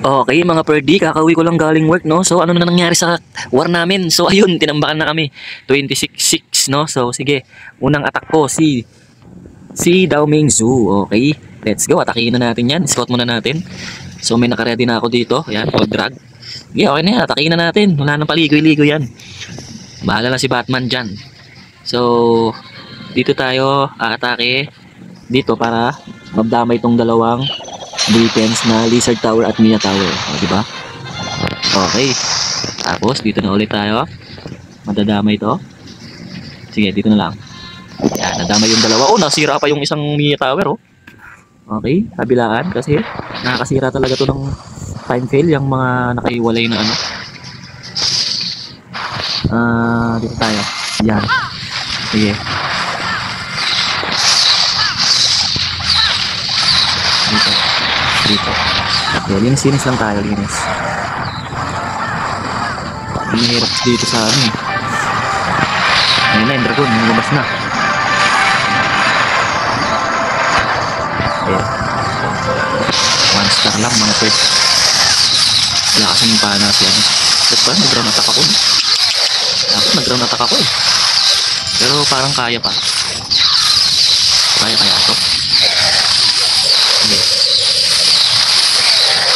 Okay, mga perdi, kakauwi ko lang galing work, no? So, ano na nangyari sa war namin? So, ayun, tinambakan na kami. 26-6, no? So, sige. Unang attack ko, si Dao Ming Zhu. Okay, let's go. Atakihin na natin yan. Scout muna natin. So, may nakaready na ako dito. Yan, old drag. Okay, okay na yan. Atakihin na natin. Wala nang paligoy-ligoy yan. Bahala na si Batman dyan. So, dito tayo aatake. Dito para mabdamay itong dalawang defense na Lizard Tower at Mia Tower. O, diba? Okay. Tapos, dito na ulit tayo. Madadamay ito. Sige, dito na lang. Yan, nadamay yung dalawa. Oh, nasira pa yung isang Mia Tower, oh. Okay, kabilaan. Kasi, nakakasira talaga to ng time fail, yung mga nakaiwalay na ano. Dito tayo. Yan. Sige. Dito. Okay, linis lang tayo, linis. Mahirap dito sa ano eh. Ayun na, yung dragon, lumabas na. Okay. 1 star lang mga pet. Wala kasi yung pana si ano. Tapos parang nag-ground attack ako. Dapat nag-ground attack ako eh. Pero parang kaya pa. Kaya ito. Okay.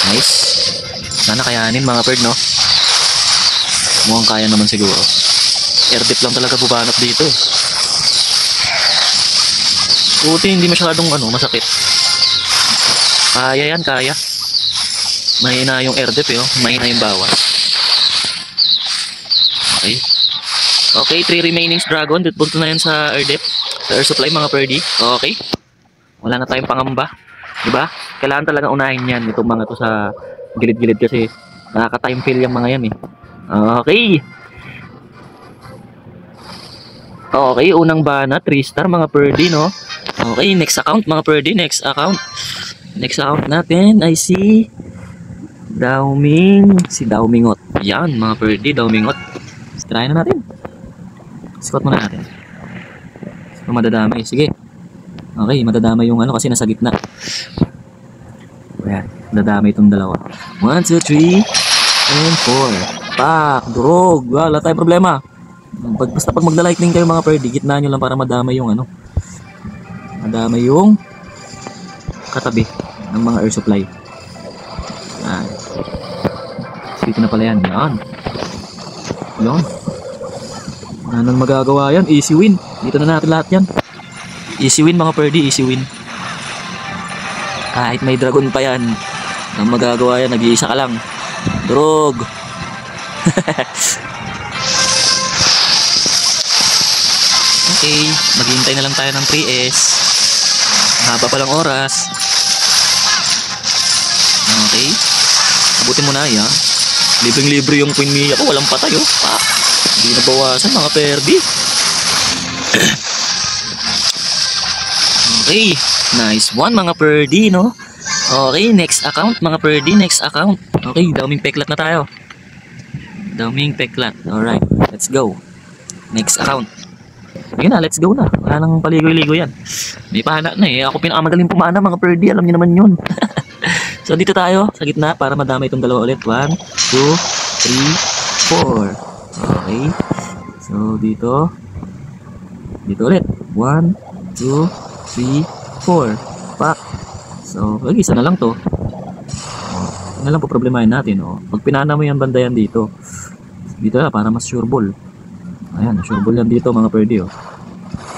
Nice. Sana kayanin mga bird, no? Mukhang kaya naman siguro. Air dip lang talaga bubanat dito. Buti hindi masyadong masakit. Kaya yan, kaya. Mahina yung air dip, mahina yung bawas. Okay. Okay, 3 remaining dragon. Punta na yan sa air dip. Sa air supply mga perdi. Okay. Wala na tayong pangamba. Diba? Kailangan talaga unahin yan. Itong mga to sa gilid-gilid kasi nakaka-time fill yung mga yan eh. Okay. Okay, unang bana, 3 star mga perdi, no? Okay, next account mga perdi, next account. Next account natin ay si Dao Mingot. Yan mga perdi, Dao Mingot. Try na natin. Scout muna natin. So, madadamay. Sige. Okay, madadamay yung kasi nasa gitna. Ayan, madadamay itong dalawa. 1, 2, 3, and 4. Pak, durog. Wala tayong problema. Basta pag magda-lightning kayo mga perdi, gitna nyo lang para madamay yung madamay yung katabi ng mga air supply. Ayan. Dito na pala yan. Yan. Yan. Anong magagawa yan? Easy win. Dito na natin lahat yan. Easy win mga perdi, easy win. Kahit may dragon pa yan, ang magagawa yan, nag-iisa ka lang. Durog. Okay, maghihintay na lang tayo ng 3S. Haba pa lang oras. Okay. Abutin mo na yan. Libreng-libre yung Queen Mia ko, walang patay oh. Hindi na bawasan mga perdi. Okay, nice one mga perdi, no? Okay, next account mga perdi, next account. Okay, daming peklat na tayo. Daming peklat. Alright, let's go. Next account. Ayun na, let's go na. Wala nang paligoy-ligoy yan. May pana na eh. Ako pinakamagaling pumana mga perdi, alam niyo naman yun. So dito tayo sa gitna para madamay itong dalawa ulit. 1, 2, 3, 4. Okay. So dito ulit. 1, 2, 3, 4. Pak. So isa na lang to. Ano lang po problemahin natin. Pag pinana mo yan banda yan dito. Dito na para mas sure ball. Ayan, sure ball yan dito mga perdi.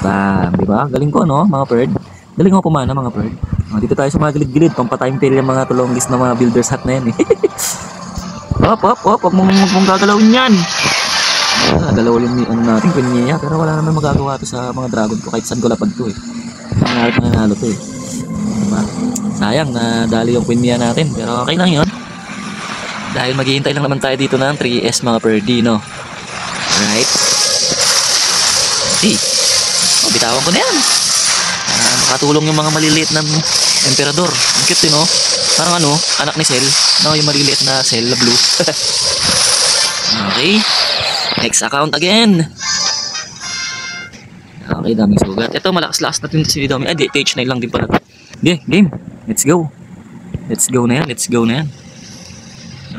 Bam, diba? Galing ko mga perd. Galing ko pumana mga perd. Dito tayo sa mga gilid-gilid. Pampatime fail yung mga tulonggis na mga builder's hat na yan eh. Hop. Huwag mong gagalawin yan. Galawin yung natin Queen Mia. Pero wala naman magagawa to sa mga dragon ko. Kahit saan ko lapad to eh. Nanalo to eh. Diba? Sayang na dali yung Queen Mia natin. Pero okay lang yun. Dahil maghihintay lang naman tayo dito ng 3S mga perdi, no? Alright. Okay. Bitawan ko na yan. Makatulong yung mga maliliit na emperador. Ang cute no? Parang anak ni Cell. No, yung maliliit na Cell na blue. Okay. Next account again. Okay, daming sugat. Ito, malakas-lakas natin si Dami. TH9 lang din pala. Okay, game. Let's go. Let's go na yan.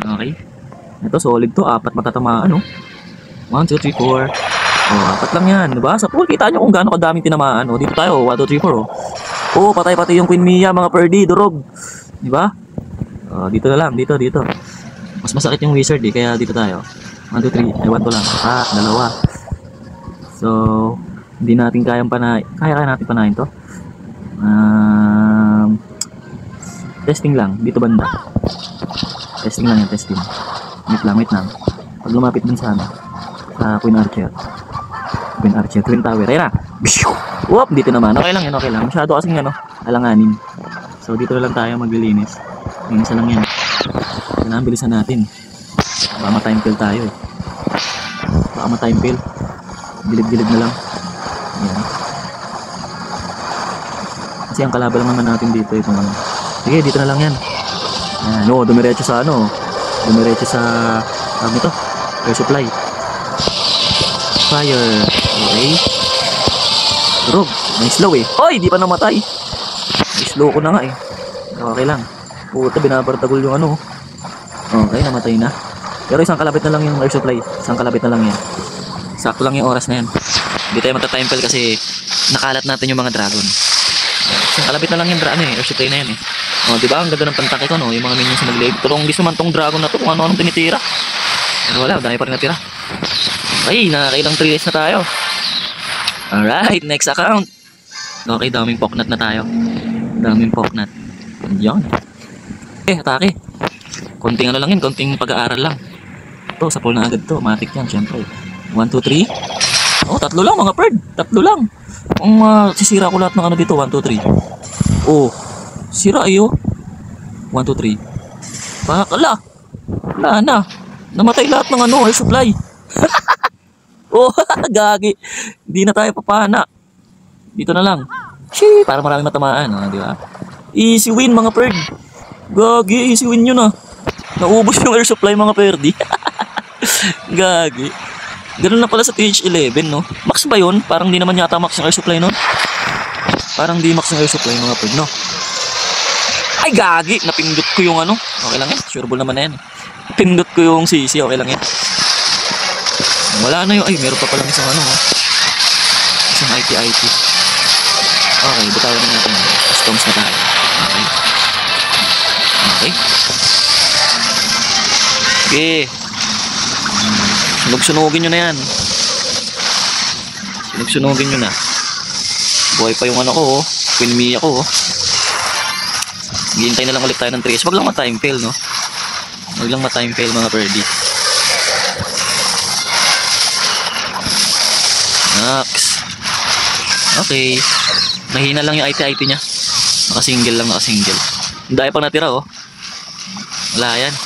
Okay. Ito, solid to. 4 matatamaan, no? 1, 2, 3, 4. Oh, 4 lang yan, diba? Sa pool, kita nyo kung gaano kadaming tinamaan. Oh, dito tayo, 1, 2, 3, 4, oh. Oh, patay pati yung Queen Mia, mga perdi, durog. Diba? Oh, dito na lang, dito. Mas masakit yung wizard eh, kaya dito tayo. 1, 2, 3, ay 1 to lang. 2. So, hindi natin kayang panahin. Kaya natin panahin to. Testing lang, dito banda. Testing lang yan, testing. Wait lang. Pag lumapit din sa Queen Archer, Twin Tower, ayun na. Whoop, dito naman. Okay lang. Masyado kasing alanganin. So, dito na lang tayo maglilinis. Linis na lang yan. Kailangan bilisan natin. Baka ma-time kill tayo eh. Gilid-gilid na lang. Ayan. Kasi ang kalaban lang naman natin dito itong Sige, dito na lang yan. Ayan, dumiretso sa ito, air supply. Fire. Okay. Durog. May slow eh. Oy, di pa namatay. May slow ko na nga eh. Okay lang. Puta, binabartagol yung Okay, namatay na. Pero isang kalapit na lang yung air supply. Isang kalapit na lang yan. Sakto lang yung oras na yan. Hindi tayo magta-time kill kasi nakalat natin yung mga dragon. Isang kalapit na lang yung air supply na yan eh. Oh, di ba? Ang ganda ng pantake ko, no? Yung mga minions na nag-live. Tulong naman tong dragon na to kung ano-anong tinitira. Pero wala, dami pa rin natira. Okay, nakakailang 3 days na tayo. Alright, next account. Okay, daming poknat na tayo. Yan. Atake. Konting lang yun, konting pag-aaral lang. Ito, sa pool na agad to. Matik yan, syempre. 1, 2, 3. Oh, 3 lang mga bird. 3 lang. Kung sisira ko lahat ng dito, 1, 2, 3. Oh, sira ayo. 1, 2, 3. Bakala. Wala na. Namatay lahat ng air supply. Oh, gagi. Hindi na tayo papana. Dito na lang. Para maraming matamaan, di ba? Easy win mga bird. Gagi, easy win yun Naubos yung air supply mga perdi. Gagi. Ganun na pala sa TH11, no? Max ba yun? Parang di naman yata max yung air supply, no? Parang di max yung air supply mga perdi, no? Ay, gagi! Napindot ko yung Okay lang yan. Sureball naman na yan. Napindot ko yung CC. Okay lang yan. Wala na yung... Ay, meron pa palang isang isang IT. Okay, bitawan na natin. Customs na tayo. Okay. Okay. Sunugin nyo na yan. Sunugin nyo na. Buhay pa yung ko, Queen Mia ko, Hihintay na lang ulit tayo ng 3 days. Wag lang ma-time fail, no? Wag lang ma-time fail, mga perdi. Next. Okay. Mahina lang yung IT niya. Naka-single. Dahil pang natira, Wala yan.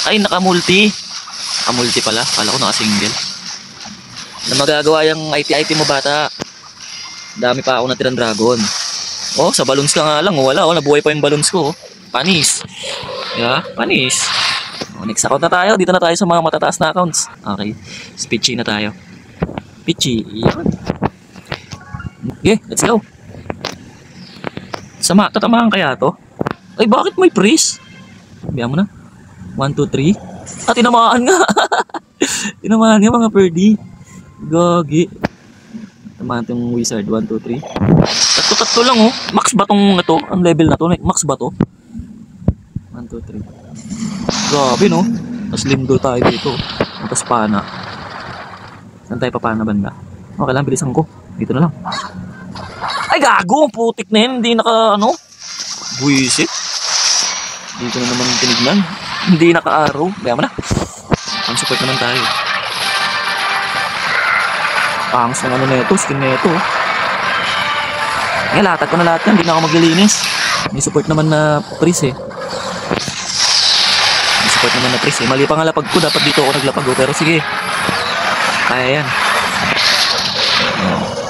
Ay, naka-multi. Naka-multi pala. Kala ko naka-single. Na magagawa yung IT mo, bata. Dami pa ako natirang dragon. Oh, sa balloons ka nga lang. Wala, nabuhay pa yung balloons ko. Panis. Yeah, panis. Next account na tayo. Dito na tayo sa mga matataas na accounts. Okay. Pitchy na tayo. Pitchy. Yan. Okay, let's go. Tatamaan kaya to? Ay, bakit may freeze? Biyan mo na. 1, 2, 3. Tinamaan nga. Tinamaan nga mga perdi. Gagi. Tamahan itong wizard. 1, 2, 3. Tatlo lang Max ba tong ito? Ang level na to? Max ba to? 1, 2, 3. Grabe no? Tapos lindo tayo dito. Tapos pana. Saan tayo papana banda? Okay lang, bilisan ko. Dito na lang. Ay gago! Ang putik na yan. Hindi buwisit. Dito na naman tinignan. Hindi naka-arrow. Kaya mo na. Ang support naman tayo. Pangs ng neto, skin neto. Ngayon, latag ko na lahat yan. Hindi na ako maglilinis. May support naman na freeze May support naman na freeze Mali pa nga lapag ko. Dapat dito ako naglapag Pero sige. Kaya yan.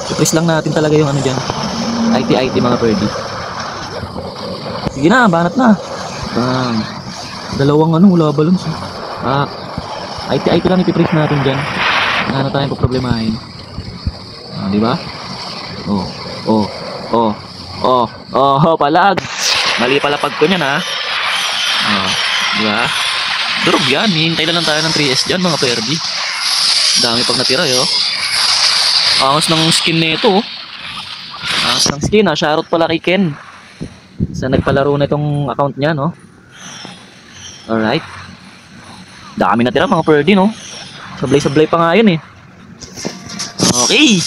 I-freeze lang natin talaga yung dyan. IT mga birdie. Sige na, banat na. Bang. Dalawang wala balloons. IT lang i-freeze natin dyan. Ano tayong problemahin. Di ba? Palag. Mali pala pag ko niyan di ba? Durog yan. Hihintay na lang tayo ng 3S dyan mga perdi. Dami pag natira yo. Angas ng skin nito. Angas ng skin ha. Shoutout pala kay Ken. Sa nagpalaro na itong account niya no. Alright. Dami natira mga perdi no. Sablay-sablay pa nga yun eh. Okay.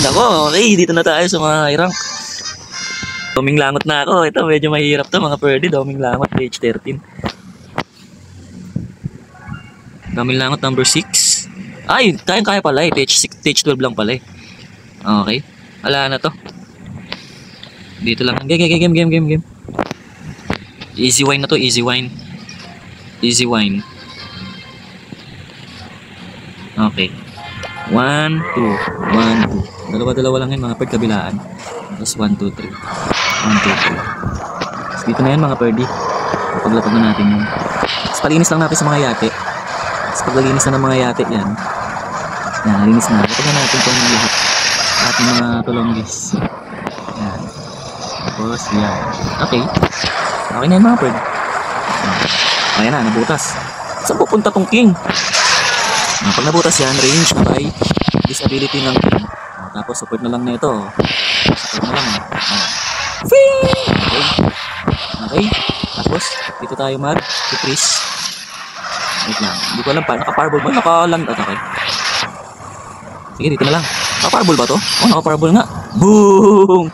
Nako, okay. Dito na tayo sa mga high rank. Doming langot na ako. Ito medyo mahirap to mga perdi. Doming langot page 13. Doming langot number 6. Ay, kaya pala eh. Page 12 lang pala eh. Okay. Wala na to. Dito lang. Game. Easy wine na to. Easy wine. Easy wine. Okay. 1, 2. 1, 2. Dalawa lang yan mga perd kabilaan. Tapos 1, 2, 3. 1, 2, 3. Tapos dito na yan mga perdi. Paglatag na natin yan. Tapos palinis lang natin sa mga yate. Tapos paglalinis na ng mga yate yan. Yan, nalinis na. Latag na natin itong lahat. Ating mga tulonggis. Yan. Tapos yan. Okay. Okay na yan mga perd. Ayan na, nabutas. Saan pupunta tong king? Pag nabutas yan, range by disability ng king. Tapos support na lang nito. Support na lang. Okay. Tapos dito tayo mag-decrease. Wait lang. Hindi ko alam pa. Naka-fireball ba? Naka-land at okay. Sige, dito na lang. Naka-fireball ba to? Oh, naka-fireball nga. Boom!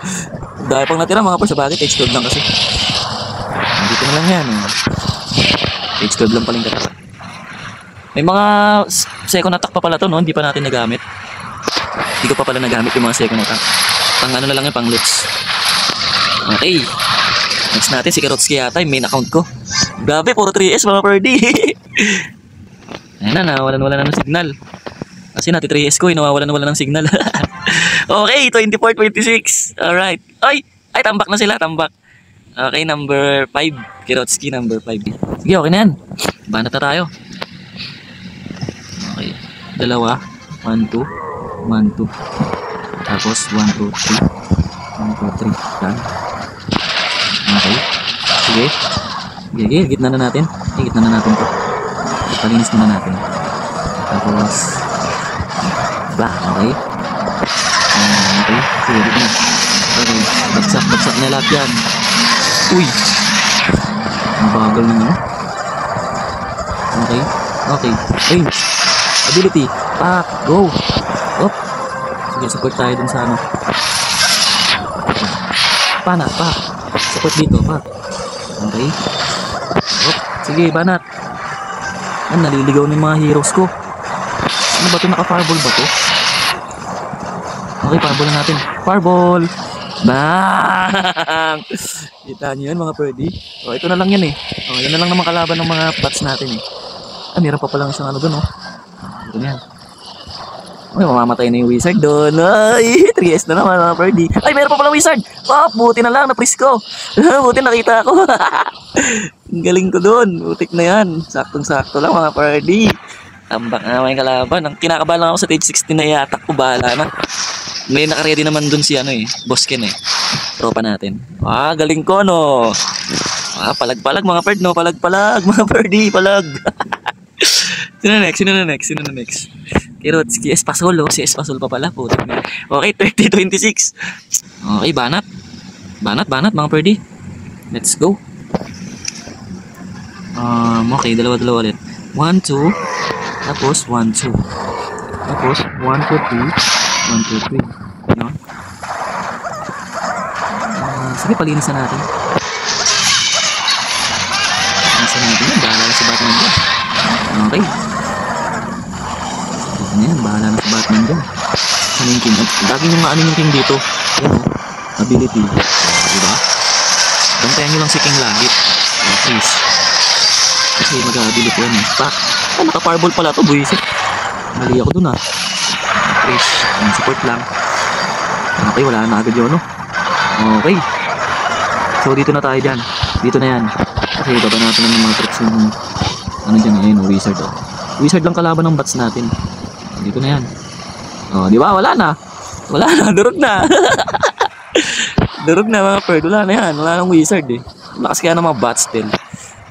Dahil pang natira mga par sa bagay. Page 12 lang kasi. Dito na lang yan. Page 12 lang paling katapat. May mga second attack pa pala to, no? Hindi pa natin nagamit. Hindi ko pa pala nagamit yung mga second attack. Pang ano na lang yun, pang loots. Okay. Next natin, si Karotski yata, yung main account ko. Grabe, puro 3S mga perdi. Ayan na, nawalan-wala na ng signal. Kasi natin 3S ko, nawawalan-wala ng signal. Okay, 24-26. Alright. Ay, tambak na sila, tambak. Okay, number 5. Karotski, number 5. Sige, okay na yan. Banat na tayo. Okay. Dalawa. 1, 2. 1, 2. Tapos 1, 2, 3. 1, 2, 3. Yan. Okay. Sige. Sige, gitna na natin. Gitna na natin to. Palinis na natin. Tapos okay. Okay. Sige, gitna. Okay. Bagsak na lahat yan. Uy. Ang bagal na nga. Okay. Okay. Range. Ability. Pak. Go. Up. Sige, support tayo dun sa ano. Pana. Pak. Support dito. Pak. Okay. Up. Sige, banat. Naliligaw na yung mga heroes ko. Ano ba ito? Naka-fireball ba ito? Okay, fireball na natin. Fireball. Bang! Kita nyo yan mga perdi. O, ito na lang yan eh. O, yan na lang naman kalaban ng mga bots natin eh. Meron pa palang isang ano dun, oh. Ito na yan. Ay, mamamatay na yung wizard doon. Ay, 3S na naman mga perdi. Ay, meron pa palang wizard. Oh, buti na lang, na-freeze ko. Buti nakita ko. Ang galing ko doon. Butik na yan. Saktong-sakto lang mga perdi. Tambak na may kalaban. Ang kinakabahan lang ako sa stage 16 na i-attack ko. Bahala na. May nakaready naman doon si ano eh. Boss Ken eh. Tropa natin. Galing ko no. Palag-palag mga perd no. Palag-palag mga perdi. Palag. Sino na next? Kirotski, Espasol, si Espasol pa pala po. Okay, 30-26. Okay, banat mga perdi. Let's go. Okay, dalawa ulit. 1, 2. Tapos 1, 2. Tapos 1, 2, 3. 1, 2, 3. No? Sige, palinisan natin. Bahala na si Batman dyan. Okay. Ayan, bahala na si Batman dyan. Ano yung king? Lagi yung ano yung king dito. Ayan o. Ability. Diba? Bantayan nyo lang si king lagi. Please. Kasi mag-ability yan eh. Naka-fireball pala to, buwisit. Mali ako dun ah. Please. Support lang. Okay, wala na agad yun no. Okay. So dito na tayo dyan. Dito na yan. Kasi baba natin ng mga tricks yung ano dyan, ayun, wizard oh. Wizard lang kalaban ng bats natin. Dito na yan. Oh, di ba? Wala na. Durog na. Durog na mga perd. Wala na yan. Wala nang wizard eh. Lakas kaya ng mga bats still.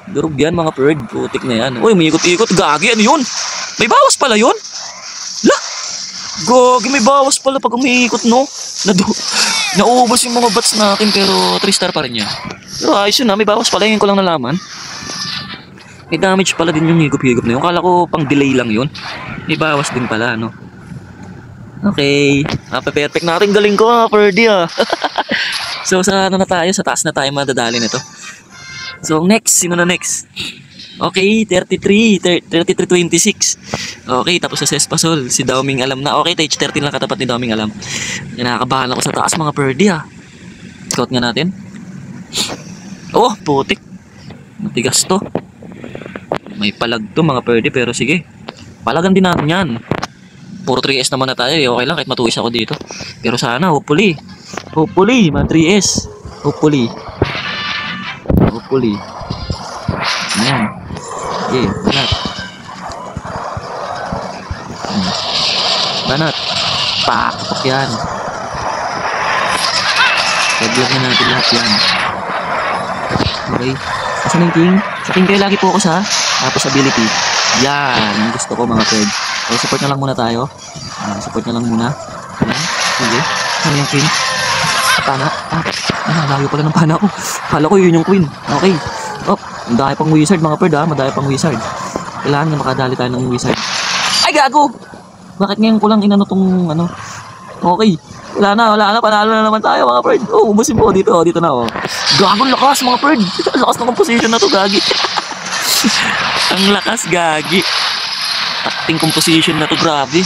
Durog yan mga bird. Putik na yan. Uy, umiikot-ikot. Gagi, ano yun? May bawas pala yun? La! Gagi, may bawas pala pag umiikot, no? Naubos yung mga bats natin pero 3 star pa rin yan. Pero ayos yun ha, may bawas pala. Yun ko lang nalaman. May damage pala din yung higop-higop na yun. Kala ko pang delay lang yun. May bawas din pala, no? Okay. Perfect natin. Galing ko mga birdie ha. So sa ano na tayo? Sa taas na tayo madadali nito. So next, sino na next? Okay, 33-26. Okay, tapos sa Cespasol, si Daoming alam na. Okay, stage 13 lang katapat ni Daoming alam. Nakakabahan ako sa taas mga birdie ha. Scout nga natin. Oh, putik. Matigas to. May palag to mga birdie pero sige. Palagan din natin yan. Puro 3S naman na tayo. Okay lang kahit matuwis ako dito. Pero sana, hopefully. Hopefully, mga 3S. Hopefully. Ayan. Okay, banat. Banat. Pakpak yan. Taglag na natin lahat yan. Okay. Asan yung king? Sa king kayo lagi focus ha. Tapos ability. Yan. Ang gusto ko mga third. So, support na lang muna tayo. Support na lang muna. Ayan. Sige. Ano yung king? Pana. Layo pala ng pana ko. Kala ko yun yung queen. Okay. Oh, madaya pang wizard mga bird ha. Madaya pang wizard. Kailangan na makadali tayo ng wizard. Ay gago! Bakit ngayon ko lang inano tong ano? Okay. Wala na. Panalo na naman tayo mga bird. Oh, ubusin mo. Dito na oh. Gago, lakas mga bird. Lakas ng composition na to, gagi. Ang lakas, gagi. Acting composition na to, grabe.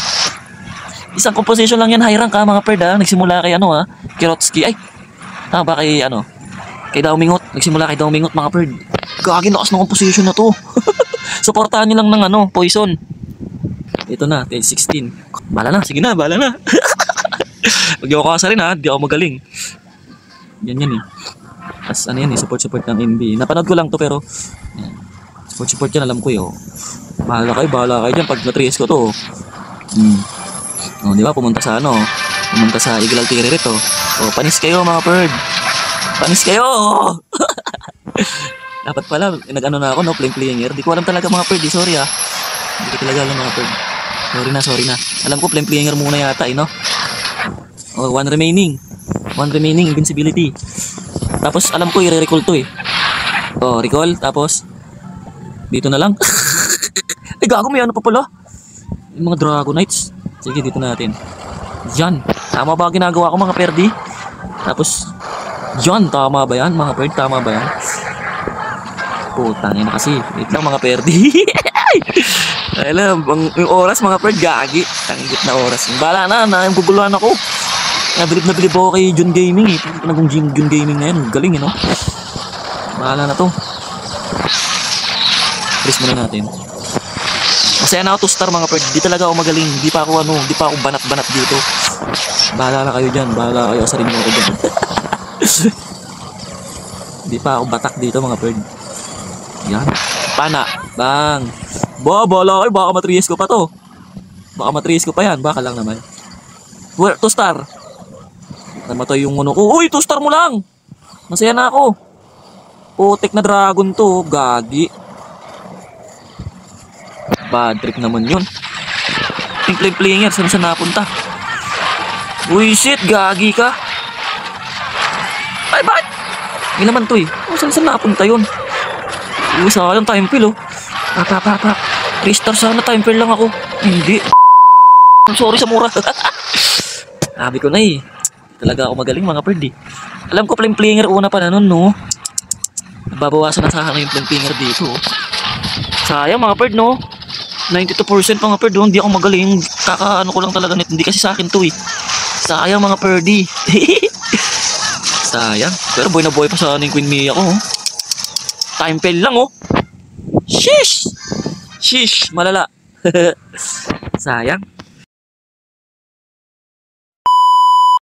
Isang composition lang yan, high rank ha mga bird ha. Nagsimula kay ano ha. Kirotsky. Ay, tama ba kay ano? Kay Daomingot. Nagsimula kay Daomingot mga bird. Gagi, lakas ng composition na to. Supportahan nyo lang ng ano, poison. Ito na, 16. Bala na, sige na, bala na. Pag di ako kasarin ha, di ako magaling. Yan eh. Tapos ano yan eh, support ng MB. Napanood ko lang to pero yan. Support yan, alam ko yun. Bahala kayo dyan pag na-3S ko to. Oh, di ba, pumunta sa ano, pumunta sa Eagle Altirit to. Oh, panis kayo mga bird. Panis kayo! Dapat pala, nag-ano na ako, no, player. Di ko alam talaga mga bird, sorry ah. Hindi ko talaga alam mga bird. Sorry na. Alam ko, player muna yata, no? Oh, one remaining invincibility. Tapos, alam ko, i-recall to eh. Oh, recall, tapos, dito na lang. Ay, gago, may ano pa pala. Yung mga Dragonites. Sige, dito natin. Yan. Tama ba ginagawa ko mga perdi? Tapos, yan. Tama ba yan mga perdi? Tama ba yan? Putang ina kasi. Wait lang mga perdi. Alam, yung oras mga perdi, gagi. Tanggit na oras. Bala na, guguluhan ako. Nabilib ako kay Jun Gaming eh. Nagong Jun Gaming na yan. Galing no? Bahala na to. Press muna natin. Masaya na ako 2 star mga perd. Di talaga ako magaling. Di pa ako banat-banat dito. Bahala na kayo dyan. Bahala kayo sa rin ako dyan. Di pa ako batak dito mga perd. Yan. Pana. Bang. Bahala kayo. Baka matriis ko pa to. Baka matriis ko pa yan. Baka lang naman. 2 star. Namatay yung uno ko. Uy, 2 star mo lang. Masaya na ako. Putik na dragon to. Gagi. Bad trip naman yun. Yung player, saan napunta? Uy, shit, gagi ka. Ay, bakit? Hindi naman to eh. Oh, saan napunta yun? Uy, sayang time fill oh. Restart sana, time fill lang ako. Hindi. I'm sorry sa mura. Sabi ko na eh. Talaga ako magaling mga perdi. Alam ko player una pa na nun no. Babawasan na sa akin yung player dito. Sayang mga perd no. 92% mga perd, hindi ako magaling. Kakaano ko lang talaga nito. Hindi kasi sa akin to eh. Sayang mga perdi. Sayang. Pero boy na boy pa sa aning Queen Mia ko. Oh. Time fail lang oh. Sheesh. Malala. Sayang.